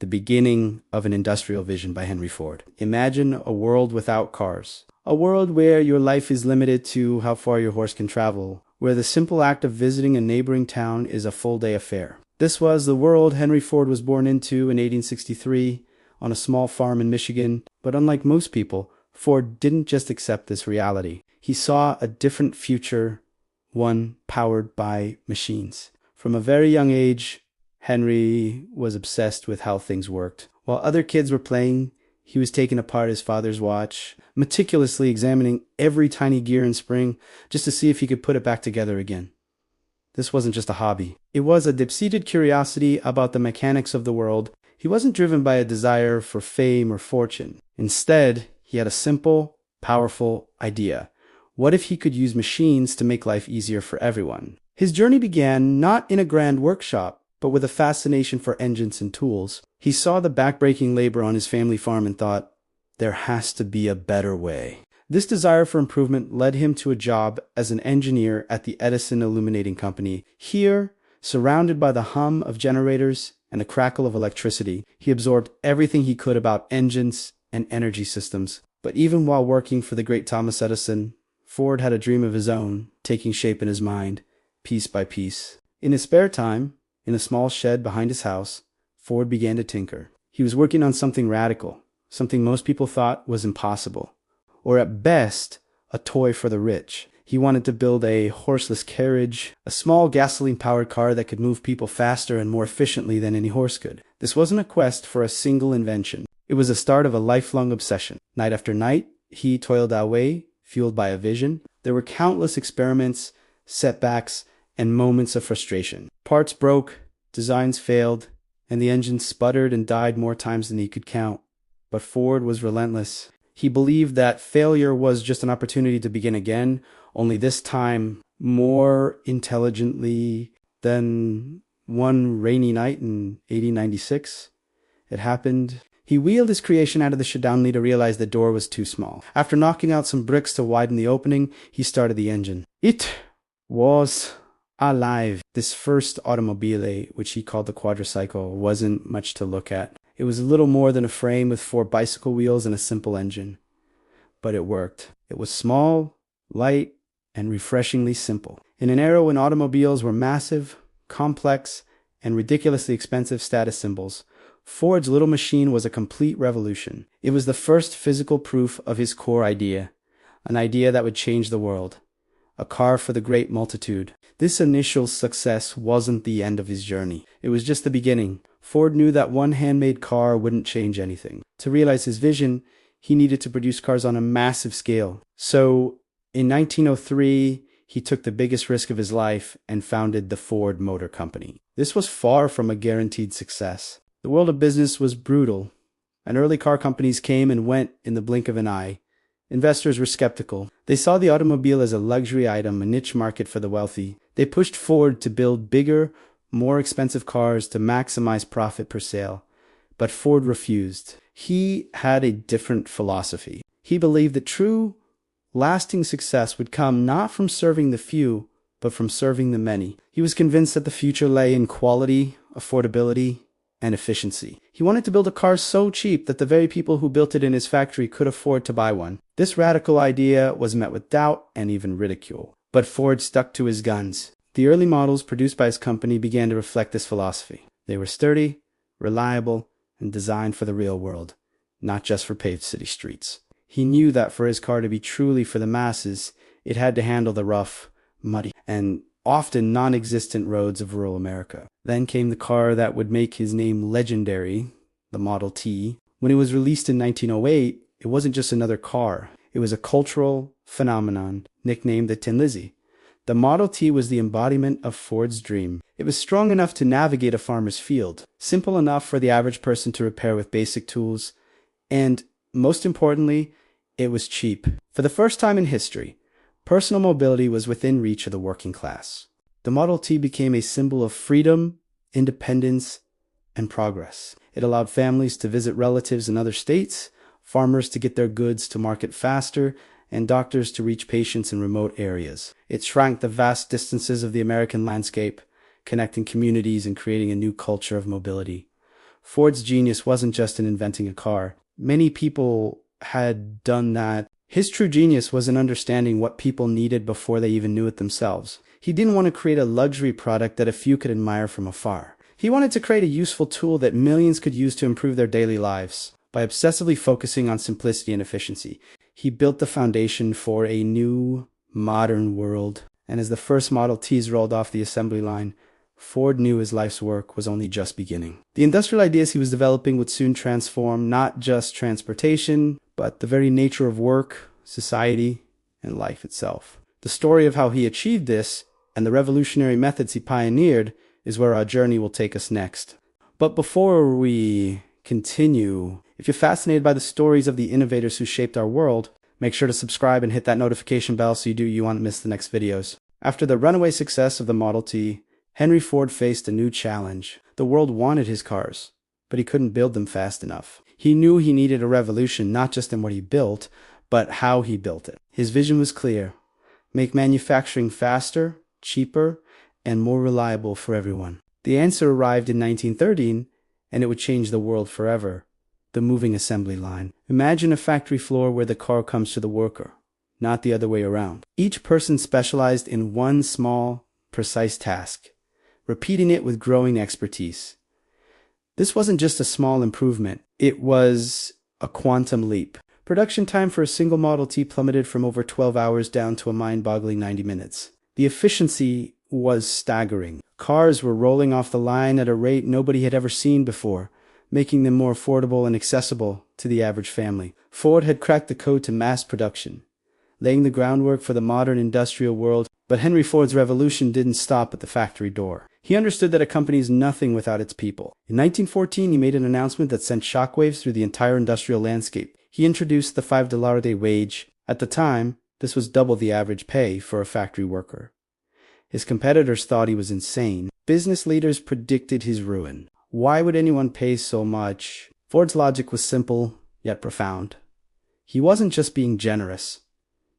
The Beginning of an Industrial Vision by Henry Ford. Imagine a world without cars. A world where your life is limited to how far your horse can travel, where the simple act of visiting a neighboring town is a full-day affair. This was the world Henry Ford was born into in 1863 on a small farm in Michigan. But unlike most people, Ford didn't just accept this reality. He saw a different future, one powered by machines. From a very young age, Henry was obsessed with how things worked. While other kids were playing, he was taking apart his father's watch, meticulously examining every tiny gear and spring just to see if he could put it back together again. This wasn't just a hobby. It was a deep-seated curiosity about the mechanics of the world. He wasn't driven by a desire for fame or fortune. Instead, he had a simple, powerful idea. What if he could use machines to make life easier for everyone? His journey began not in a grand workshop, but with a fascination for engines and tools. He saw the backbreaking labor on his family farm and thought, there has to be a better way. This desire for improvement led him to a job as an engineer at the Edison Illuminating Company. Here, surrounded by the hum of generators and the crackle of electricity, he absorbed everything he could about engines and energy systems. But even while working for the great Thomas Edison, Ford had a dream of his own, taking shape in his mind, piece by piece. In his spare time, in a small shed behind his house, Ford began to tinker. He was working on something radical, something most people thought was impossible, or at best, a toy for the rich. He wanted to build a horseless carriage, a small gasoline-powered car that could move people faster and more efficiently than any horse could. This wasn't a quest for a single invention. It was the start of a lifelong obsession. Night after night, he toiled away, fueled by a vision. There were countless experiments, setbacks, and moments of frustration. Parts broke, designs failed, and the engine sputtered and died more times than he could count. But Ford was relentless. He believed that failure was just an opportunity to begin again, only this time more intelligently. Then one rainy night in 1896, it happened. He wheeled his creation out of the shed only to realize the door was too small. After knocking out some bricks to widen the opening, he started the engine. It was alive. This first automobile, which he called the quadricycle, wasn't much to look at. It was a little more than a frame with 4 bicycle wheels and a simple engine. But it worked. It was small, light, and refreshingly simple. In an era when automobiles were massive, complex, and ridiculously expensive status symbols, Ford's little machine was a complete revolution. It was the first physical proof of his core idea, an idea that would change the world. A car for the great multitude. This initial success wasn't the end of his journey. It was just the beginning. Ford knew that one handmade car wouldn't change anything. To realize his vision, he needed to produce cars on a massive scale. So, in 1903, he took the biggest risk of his life and founded the Ford Motor Company. This was far from a guaranteed success. The world of business was brutal, and early car companies came and went in the blink of an eye. Investors were skeptical. They saw the automobile as a luxury item, a niche market for the wealthy. They pushed Ford to build bigger, more expensive cars to maximize profit per sale. But Ford refused. He had a different philosophy. He believed that true, lasting success would come not from serving the few, but from serving the many. He was convinced that the future lay in quality, affordability, and efficiency. He wanted to build a car so cheap that the very people who built it in his factory could afford to buy one. This radical idea was met with doubt and even ridicule. But Ford stuck to his guns. The early models produced by his company began to reflect this philosophy. They were sturdy, reliable, and designed for the real world, not just for paved city streets. He knew that for his car to be truly for the masses, it had to handle the rough, muddy, and often non-existent roads of rural America. Then came the car that would make his name legendary, the Model T. When it was released in 1908, it wasn't just another car. It was a cultural phenomenon, nicknamed the Tin Lizzie. The Model T was the embodiment of Ford's dream. It was strong enough to navigate a farmer's field, simple enough for the average person to repair with basic tools, and, most importantly, it was cheap. For the first time in history, personal mobility was within reach of the working class. The Model T became a symbol of freedom, independence, and progress. It allowed families to visit relatives in other states, farmers to get their goods to market faster, and doctors to reach patients in remote areas. It shrank the vast distances of the American landscape, connecting communities and creating a new culture of mobility. Ford's genius wasn't just in inventing a car. Many people had done that. His true genius was in understanding what people needed before they even knew it themselves. He didn't want to create a luxury product that a few could admire from afar. He wanted to create a useful tool that millions could use to improve their daily lives. By obsessively focusing on simplicity and efficiency, he built the foundation for a new, modern world. And as the first Model Ts rolled off the assembly line, Ford knew his life's work was only just beginning. The industrial ideas he was developing would soon transform not just transportation, but the very nature of work, society, and life itself. The story of how he achieved this and the revolutionary methods he pioneered is where our journey will take us next. But before we continue, if you're fascinated by the stories of the innovators who shaped our world, make sure to subscribe and hit that notification bell so you won't miss the next videos. After the runaway success of the Model T, Henry Ford faced a new challenge. The world wanted his cars, but he couldn't build them fast enough. He knew he needed a revolution not just in what he built, but how he built it. His vision was clear: make manufacturing faster, cheaper, and more reliable for everyone. The answer arrived in 1913, and it would change the world forever: the moving assembly line. Imagine a factory floor where the car comes to the worker, not the other way around. Each person specialized in one small, precise task, repeating it with growing expertise. This wasn't just a small improvement, it was a quantum leap. Production time for a single Model T plummeted from over 12 hours down to a mind-boggling 90 minutes. The efficiency was staggering. Cars were rolling off the line at a rate nobody had ever seen before, making them more affordable and accessible to the average family. Ford had cracked the code to mass production, laying the groundwork for the modern industrial world. But Henry Ford's revolution didn't stop at the factory door. He understood that a company is nothing without its people. In 1914, he made an announcement that sent shockwaves through the entire industrial landscape. He introduced the $5 a day wage. At the time, this was double the average pay for a factory worker. His competitors thought he was insane. Business leaders predicted his ruin. Why would anyone pay so much? Ford's logic was simple, yet profound. He wasn't just being generous.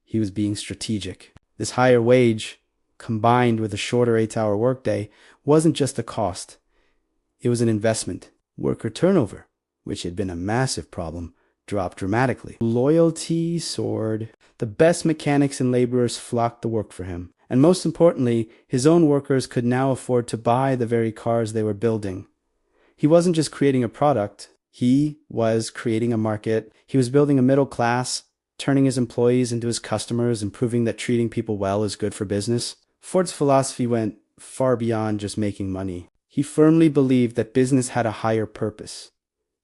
He was being strategic. This higher wage, combined with a shorter 8-hour workday, wasn't just a cost. It was an investment. Worker turnover, which had been a massive problem, dropped dramatically. Loyalty soared. The best mechanics and laborers flocked to work for him. And most importantly, his own workers could now afford to buy the very cars they were building. He wasn't just creating a product. He was creating a market. He was building a middle class, turning his employees into his customers and proving that treating people well is good for business. Ford's philosophy went far beyond just making money. He firmly believed that business had a higher purpose: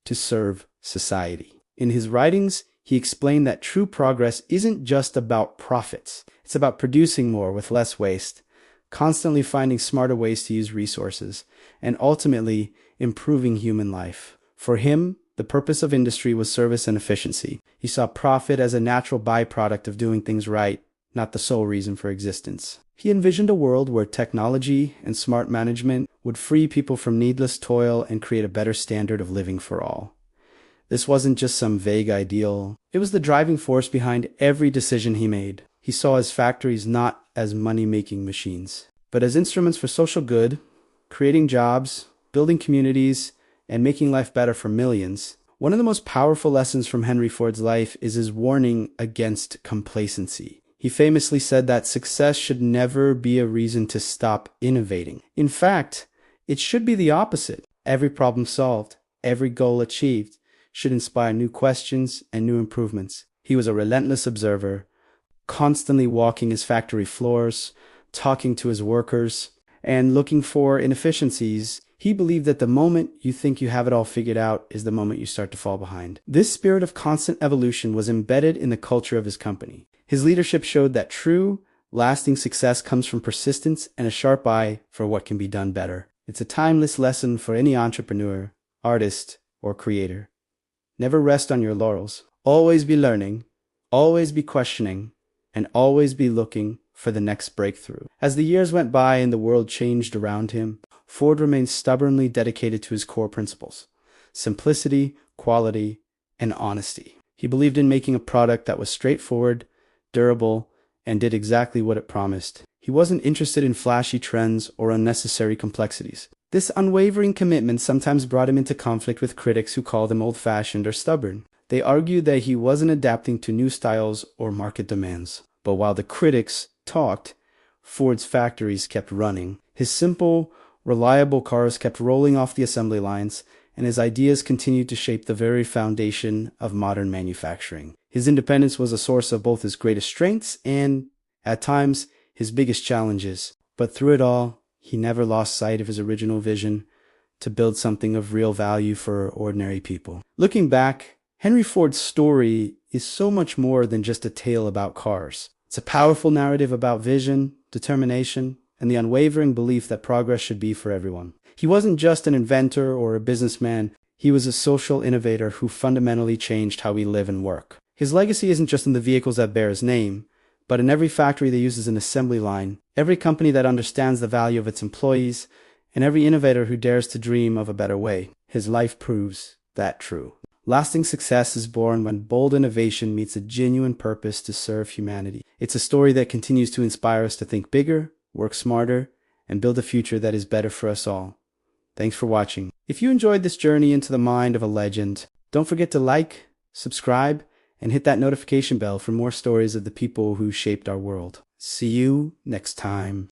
to serve society. In his writings, he explained that true progress isn't just about profits. It's about producing more with less waste, constantly finding smarter ways to use resources, and ultimately improving human life. For him, the purpose of industry was service and efficiency. He saw profit as a natural byproduct of doing things right, not the sole reason for existence. He envisioned a world where technology and smart management would free people from needless toil and create a better standard of living for all. This wasn't just some vague ideal. It was the driving force behind every decision he made. He saw his factories not as money-making machines, but as instruments for social good, creating jobs, building communities, and making life better for millions. One of the most powerful lessons from Henry Ford's life is his warning against complacency. He famously said that success should never be a reason to stop innovating. In fact, it should be the opposite. Every problem solved, every goal achieved, should inspire new questions and new improvements. He was a relentless observer, constantly walking his factory floors, talking to his workers, and looking for inefficiencies. He believed that the moment you think you have it all figured out is the moment you start to fall behind. This spirit of constant evolution was embedded in the culture of his company. His leadership showed that true, lasting success comes from persistence and a sharp eye for what can be done better. It's a timeless lesson for any entrepreneur, artist, or creator. Never rest on your laurels. Always be learning, always be questioning, and always be looking for the next breakthrough. As the years went by and the world changed around him, Ford remained stubbornly dedicated to his core principles: simplicity, quality, and honesty. He believed in making a product that was straightforward, durable, and did exactly what it promised. He wasn't interested in flashy trends or unnecessary complexities. This unwavering commitment sometimes brought him into conflict with critics who called him old-fashioned or stubborn. They argued that he wasn't adapting to new styles or market demands. But while the critics talked, Ford's factories kept running. His simple, reliable cars kept rolling off the assembly lines, and his ideas continued to shape the very foundation of modern manufacturing. His independence was a source of both his greatest strengths and, at times, his biggest challenges. But through it all, he never lost sight of his original vision to build something of real value for ordinary people. Looking back, Henry Ford's story is so much more than just a tale about cars. It's a powerful narrative about vision, determination, and the unwavering belief that progress should be for everyone. He wasn't just an inventor or a businessman, he was a social innovator who fundamentally changed how we live and work. His legacy isn't just in the vehicles that bear his name, but in every factory that uses an assembly line, every company that understands the value of its employees, and every innovator who dares to dream of a better way. His life proves that true. Lasting success is born when bold innovation meets a genuine purpose to serve humanity. It's a story that continues to inspire us to think bigger, work smarter, and build a future that is better for us all. Thanks for watching. If you enjoyed this journey into the mind of a legend, don't forget to like, subscribe, and hit that notification bell for more stories of the people who shaped our world. See you next time.